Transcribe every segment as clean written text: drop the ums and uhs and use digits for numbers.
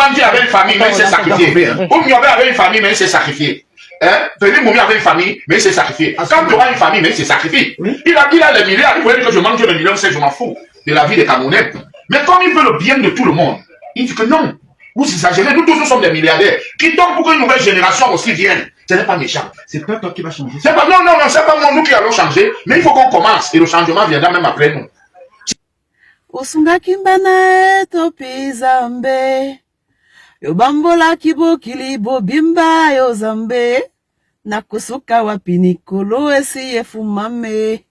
Mandi avait une famille, mais il s'est sacrifié. Oumiobe avait une famille, mais il s'est sacrifié. Félix Moumi avait une famille, mais il s'est sacrifié. Quand tu auras une famille, mais il s'est sacrifié. Il a les milliards, il voulait dire que je mange les millions, c'est je m'en fous de la vie des Camerounais. Mais comme il veut le bien de tout le monde, il dit que non. Vous exagérez, nous tous nous sommes des milliardaires. Qui tombent pour qu'une nouvelle génération aussi vienne. Ce n'est pas méchant. C'est pas toi qui vas changer. C'est pas, non, c'est pas moi, nous qui allons changer. Mais il faut qu'on commence. Et le changement viendra même après nous. Osunga kimbana topi zambe. Yobambola kibo kilibo bimba yo zambe. Nakusuka wapini kolo esi efumame.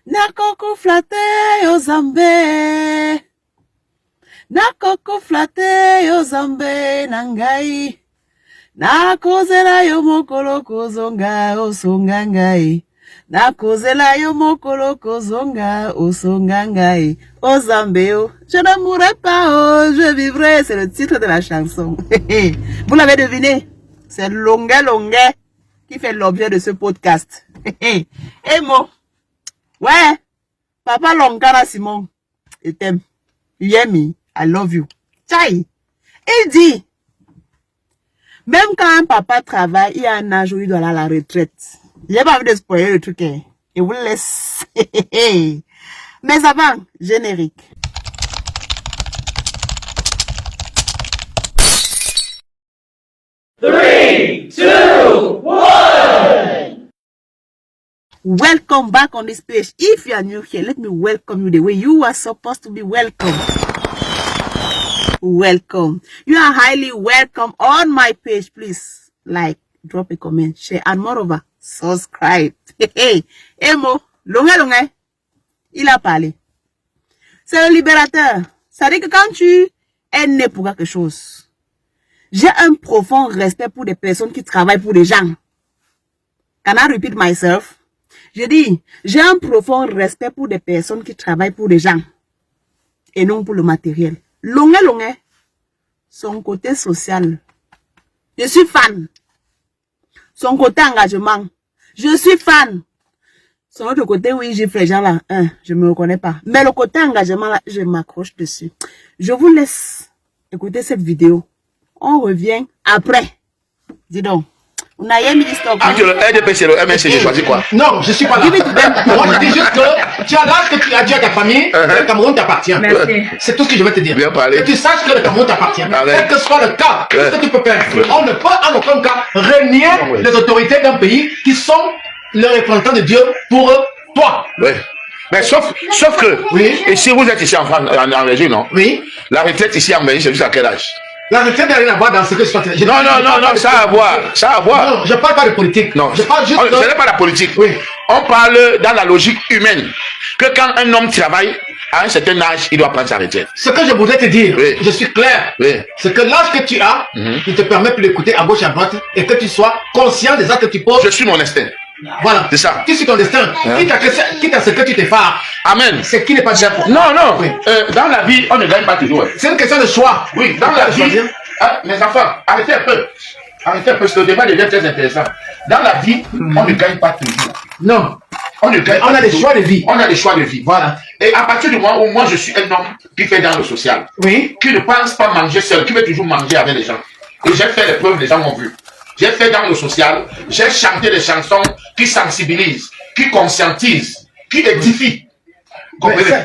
Nakoko flate yo zambe. Nakoko flate yo zambe nangai. Nakozela yo mokolo kozonga osonga ngai. Nakozela yo mokolo kozonga osonga ngai. O Zambéo, je ne mourrai pas, oh, je vivrai. C'est le titre de la chanson. Vous l'avez deviné? C'est Longuet qui fait l'objet de ce podcast. Et moi, ouais, Papa Longara Simon, je t'aime. You hear me? I love you. Tchai. Il dit, même quand un papa travaille, il y a un âge où il doit aller à la retraite. J'ai pas envie de spoiler le truc, hein. Et vous le laisse. Mais avant, générique. Three, two, one. Welcome back on this page. If you are new here, let me welcome you the way you are supposed to be welcome. Welcome. You are highly welcome on my page. Please like, drop a comment, share, and moreover, subscribe. Emo, longue. Il a parlé. C'est le libérateur. Ça dit que quand tu es né pour quelque chose, j'ai un profond respect pour des personnes qui travaillent pour des gens. Can I repeat myself? Je dis, j'ai un profond respect pour des personnes qui travaillent pour des gens et non pour le matériel. Longue, son côté social. Je suis fan. Son côté engagement. Je suis fan. Son autre côté, oui, j'ai fait les gens là, je me reconnais pas. Mais le côté engagement là, je m'accroche dessus. Je vous laisse écouter cette vidéo. On revient après. Dis donc. On a mis stop. Le RDP, c'est le MSC, j'ai choisi quoi? Non, je suis pas là. Moi, je dis juste que tu as l'âge que tu as dit à ta famille, le Cameroun t'appartient. C'est tout ce que je vais te dire. Bien parlé. Que tu saches que le Cameroun t'appartient. Quel que soit le cas, ce que tu peux faire. On ne peut en aucun cas renier les autorités d'un pays qui sont le représentant de Dieu pour toi. Oui. Mais sauf que, oui. Et si vous êtes ici en région, non? Oui. La retraite ici en Belgique, c'est jusqu'à quel âge? La retraite n'a rien à voir dans ce que je suis en train de dire. Non, ça a à voir. Ça a à voir. Non, je ne parle pas de politique. Non, je parle juste ce n'est pas la politique. Oui. On parle dans la logique humaine. Que quand un homme travaille, à un certain âge, il doit prendre sa retraite. Ce que je voudrais te dire, oui. Je suis clair. Oui. C'est que l'âge que tu as, il te permet de l'écouter à gauche et à droite et que tu sois conscient des actes que tu poses. Je suis mon destin. Voilà, c'est ça. Tu suis ton destin. Quitte à ce que tu t'effares. Amen. C'est qui n'est pas bien pour. Non. Oui. Dans la vie, on ne gagne pas toujours. C'est une question de choix. Oui, dans la vie. Mes enfants, arrêtez un peu. Ce débat devient très intéressant. Dans la vie, on ne gagne pas toujours. Non. On a des choix de vie. On a des choix de vie. Voilà. Et à partir du moment où moi je suis un homme qui fait dans le social, oui, qui ne pense pas manger seul, qui veut toujours manger avec les gens. Et j'ai fait les preuves, les gens m'ont vu. J'ai fait dans le social, j'ai chanté des chansons qui sensibilisent, qui conscientisent, qui édifient.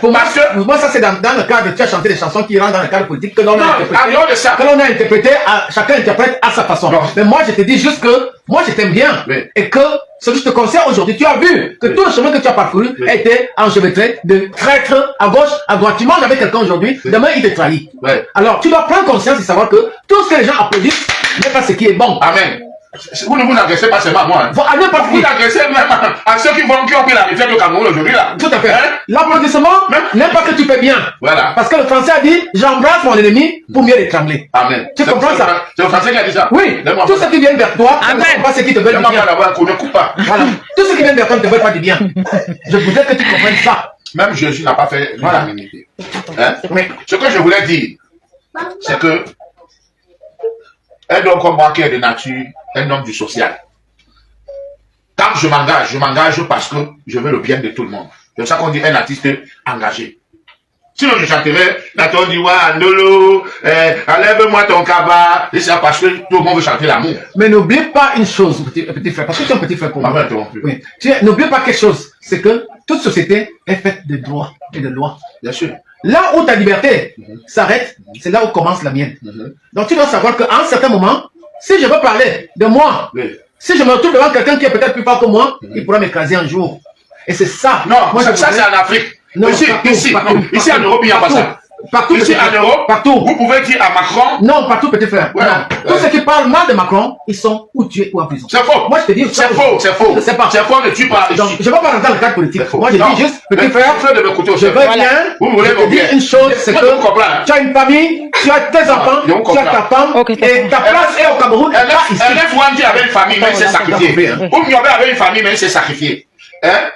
Pour moi, ça c'est dans le cadre, tu as chanté des chansons qui rentrent dans le cadre politique que l'on a interprété, chacun interprète à sa façon. Non. Mais moi je te dis juste que moi je t'aime bien, oui. Et que ce que je te conseille aujourd'hui, tu as vu que tout le chemin que tu as parcouru était enchevêtré de traître à gauche, à droite. Tu manges avec quelqu'un aujourd'hui, demain il te trahit. Oui. Alors tu dois prendre conscience et savoir que tout ce que les gens applaudissent n'est pas ce qui est bon. Amen. Vous ne vous agressez pas seulement à moi. Vous agressez même à ceux qui ont pris la retraite au Cameroun aujourd'hui là. Tout à fait. L'applaudissement n'est pas que tu fais bien. Voilà. Parce que le français a dit j'embrasse mon ennemi pour mieux l'étrangler. Amen. Tu comprends ça? C'est le français qui a dit ça. Oui. Tout ce qui vient vers toi, ne pas ce qui te veut du bien. Ne coupe pas. Voilà. Tout ce qui vient vers toi ne te veut pas du bien. Je voudrais que tu comprennes ça. Même Jésus n'a pas fait l'unanimité. Ce que je voulais dire, c'est que un homme comme moi qui est de nature, un homme du social. Quand je m'engage parce que je veux le bien de tout le monde. C'est pour ça qu'on dit un artiste engagé. Sinon, je chanterais, Natodiwa, Ndolo, enlève-moi ton cabas. Et c'est parce que tout le monde veut chanter l'amour. Mais n'oublie pas une chose, petit frère, parce que tu es un petit frère pour moi. Oui. N'oublie pas quelque chose, c'est que toute société est faite de droits et de lois. Bien sûr. Là où ta liberté s'arrête, c'est là où commence la mienne. Donc tu dois savoir qu'à un certain moment, si je veux parler de moi, si je me retrouve devant quelqu'un qui est peut-être plus fort que moi, il pourra m'écraser un jour. Et c'est ça. Non, moi, ça c'est en Afrique. Non, ici en Europe, il n'y a pas ça. Partout, ici en Europe, partout. Vous pouvez dire à Macron. Non, partout, petit frère. Ouais, tous ceux qui parlent mal de Macron, ils sont ou tués ou en prison. C'est faux. Moi, je te dis. C'est faux, c'est faux. C'est pas. C'est faux, ne tue pas. Donc, je ne vais pas rentrer dans le cadre politique. Moi, je dis juste, petit frère, je veux bien. Vous voulez te dire une chose, c'est que tu as une famille, tu as tes enfants, tu as ta femme, et ta place est au Cameroun. Un Wandi avait une famille, mais il s'est sacrifié. Oumyobé avait une famille, mais il s'est sacrifié.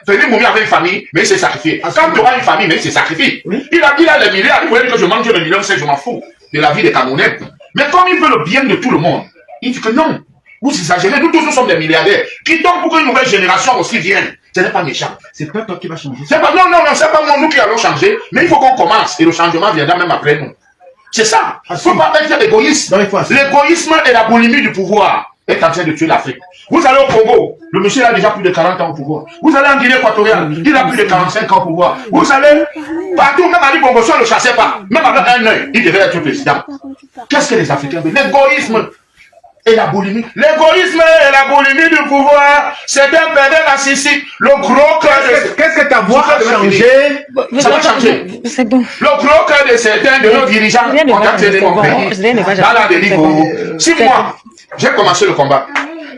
Félix Moumi avait une famille, mais il s'est sacrifié. Quand tu auras une famille, mais il s'est sacrifié. Il a les milliards, il voulait que je mange le million, c'est je m'en fous de la vie des Camerounais. Mais comme il veut le bien de tout le monde, il dit que non, vous exagérez, nous tous nous sommes des milliardaires. Qui tombe pour qu'une nouvelle génération aussi vienne. Ce n'est pas méchant. C'est pas toi qui vas changer. C'est pas, non, c'est pas moi, nous qui allons changer, mais il faut qu'on commence et le changement viendra même après nous. C'est ça. Il ne faut pas être égoïste. L'égoïsme et la boulimie du pouvoir est en train de tuer l'Afrique. Vous allez au Congo, le monsieur a déjà plus de 40 ans au pouvoir. Vous allez en Guinée équatoriale, il a plus de 45 ans au pouvoir. Vous allez partout, même à Bongo, on ne le chassait pas. Même avec un œil, il devait être président. Qu'est-ce que les Africains veulent? L'égoïsme et la boulimie. L'égoïsme et la boulimie du pouvoir, c'est un bébé narcissique. Le gros cœur de... Qu'est-ce que ta voix a changé? Ça va changer. C'est bon. Le gros cœur de certains de nos dirigeants ont accédé mon pays. Dans la dérive. Si moi, j'ai commencé le combat,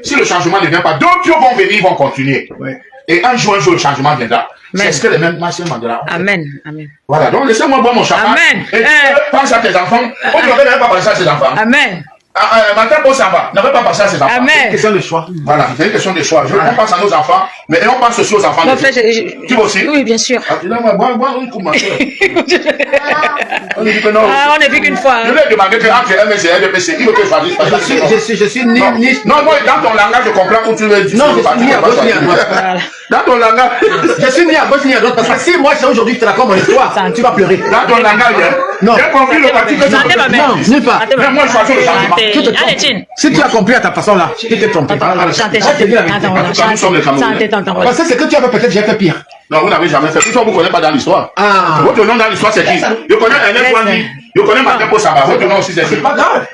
si le changement ne vient pas, d'autres vont venir, ils vont continuer. Ouais. Et un jour, le changement viendra. C'est ce que les mêmes Martiens Mandela ont fait. Amen. Amen. Voilà, donc laissez-moi boire mon champagne. Amen. Et pense à tes enfants. On ne devrait même pas penser à ses enfants. Amen. Matin pour Samba, n'avait pas pensé à ses enfants. Amen. C'est une question de choix. Voilà, c'est une question de choix. On pense à nos enfants, mais on pense aussi aux enfants. Tu aussi? Oui, bien sûr. Moi, une coupe, on dit que non. On n'est plus qu'une fois. Je lui ai demandé qu'entre MS et LDPC, il veut que je choisisse. Je suis ni... Non, moi, dans ton langage, je comprends où tu veux dire. Non, je suis ni à gauche ni à droite. Dans ton langage. Je suis ni à gauche ni à droite, parce que si moi, c'est aujourd'hui, je te raconte mon histoire, tu vas pleurer. Dans ton langage, j'ai compris le parti que tu veux. Non, nulle part. Mais moi, je choisis le changement. Si tu as compris à ta façon là, tu t'es trompé. Chantez. Parce que c'est que tu avais peut-être déjà fait pire. Non, vous n'avez jamais fait. Tout ça, vous ne connaissez pas dans l'histoire. Votre nom dans l'histoire, c'est qui? Je connais un Wandi. Je connais Martin Samba. Votre nom aussi, c'est qui? C'est pas grave.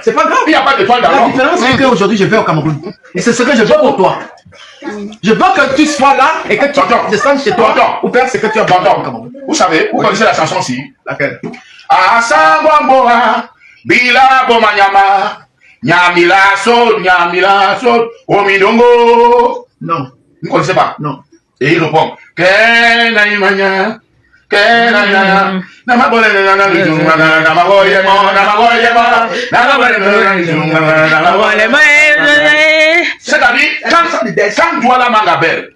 C'est pas grave. Il n'y a pas de toile dans la différence, c'est qu'aujourd'hui, je vais au Cameroun. Et c'est ce que je veux pour toi. Je veux que tu sois là et que tu descendes chez toi. Ou faire ce que tu as besoin au Cameroun. Vous savez, vous connaissez la chanson aussi? Laquelle? Asangwamboa, Bila Bomanyama, Nyamila Sol, Omidongo. Non. Vous ne connaissez pas? Non. Et il répond, Kenaimanya, c'est-à-dire, quand Douala Mangabel,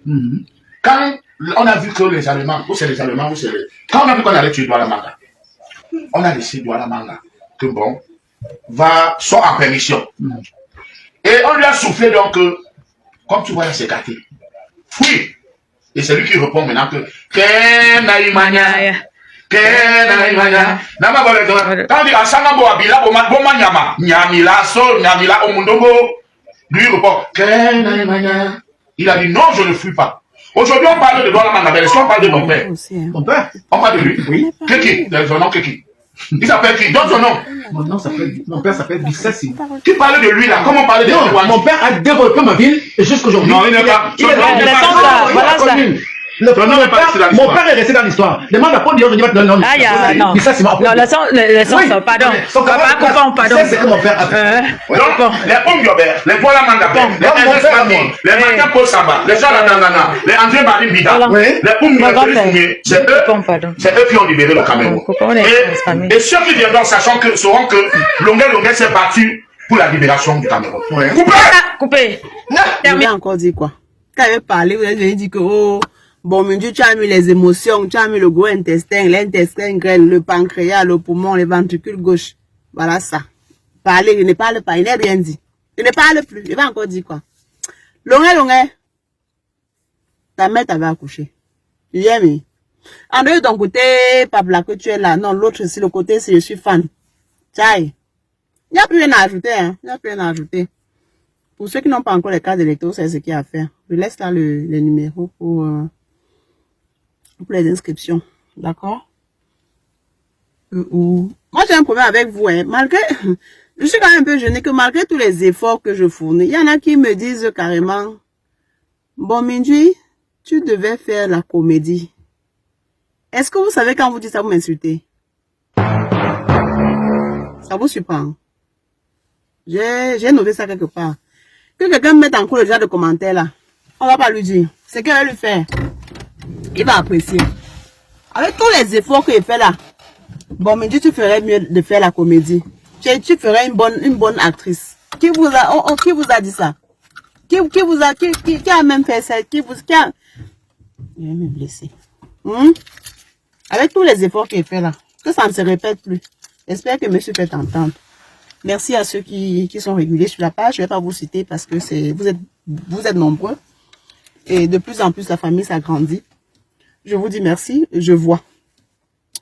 quand on a vu que les Allemands, ou c'est les Allemands, ou c'est les... Quand on a vu qu'on allait tuer Douala Manga, on a laissé Douala Manga, que bon, sort en permission. Et on lui a soufflé donc, comme tu vois, il s'est gâté. Oui. Et c'est lui qui répond maintenant que Kenaimanya. Quand on dit Asangabo Abila Bomanyama, Nyamila Sol, Nyamila Omundongo, lui répond Kenaimanya. Il a dit non, je ne fuis pas. Aujourd'hui, on parle de Douala Mangabel. Est-ce qu'on parle de mon père? Mon père? On parle de lui? Oui. Keki, son nom Keki. Il s'appelle qui? Donne son nom. Mon père s'appelle Bissassi. Qui parlait de lui là? Comment parler de lui? Mon père a développé ma ville et jusqu'aujourd'hui. Non, il n'est pas. Voilà ça. Mon père est resté dans l'histoire. Demande à Paul Dion, je dis non. Non, pardon. Pardon. C'est ce que mon père a fait. Donc, les Oumyobé, les Douala Mangabel, les Ernest Mani, les Martin Samba, les Jean Latangana, les André Marie Bida, les Oumyobé, c'est eux qui ont libéré le Cameroun. Et ceux qui viendront sauront que Longuet s'est battu pour la libération du Cameroun. Coupé. Il a encore dit quoi? Quand il avait parlé, vous avez dit que bon, mon Dieu, tu as mis les émotions, tu as mis le gros intestin, l'intestin grêle, le pancréas, le poumon, les ventricules gauche. Voilà ça. Parler, il ne parle pas, il n'a rien dit. Il ne parle plus, il va encore dire quoi? Longuet, ta mère t'avait accouché. Tu viens, mais En dehors de ton côté, Pabla, que tu es là. Non, l'autre, c'est le côté, c'est je suis fan. Tchaï. Il n'y a plus rien à ajouter, hein. Il n'y a plus rien à ajouter. Pour ceux qui n'ont pas encore les cartes d'électeurs, c'est ce qu'il y a à faire. Je laisse là les numéros pour les inscriptions. D'accord? Moi, j'ai un problème avec vous, hein. Malgré, je suis quand même un peu gênée que malgré tous les efforts que je fournis, il y en a qui me disent carrément, bon, Mindji, tu devais faire la comédie. Est-ce que vous savez quand vous dites ça, vous m'insultez? Ça vous surprend? J'ai noté ça quelque part. Que quelqu'un mette en cours le genre de commentaire là, on va pas lui dire. C'est qu'il va lui faire. Il va apprécier. Avec tous les efforts qu'il fait là, bon, mais tu ferais mieux de faire la comédie. Tu ferais une bonne actrice. Qui vous a dit ça? Qui a même fait ça? Je vais me blesser. Avec tous les efforts qu'il fait là, que ça ne se répète plus. J'espère que monsieur peut entendre. Merci à ceux qui sont réguliers sur la page. Je ne vais pas vous citer parce que vous êtes nombreux. Et de plus en plus, la famille s'agrandit. Je vous dis merci. Je vois.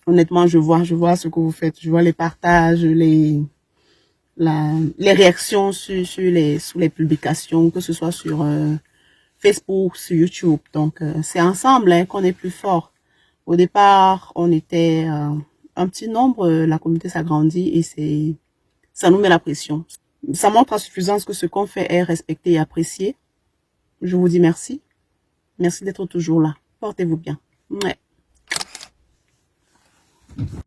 Honnêtement, je vois ce que vous faites. Je vois les partages, les réactions sur les publications, que ce soit sur Facebook, sur YouTube. Donc, c'est ensemble hein, qu'on est plus fort. Au départ, on était un petit nombre. La communauté s'agrandit et ça nous met la pression. Ça montre à suffisance que ce qu'on fait est respecté et apprécié. Je vous dis merci. Merci d'être toujours là. Portez-vous bien. Ouais.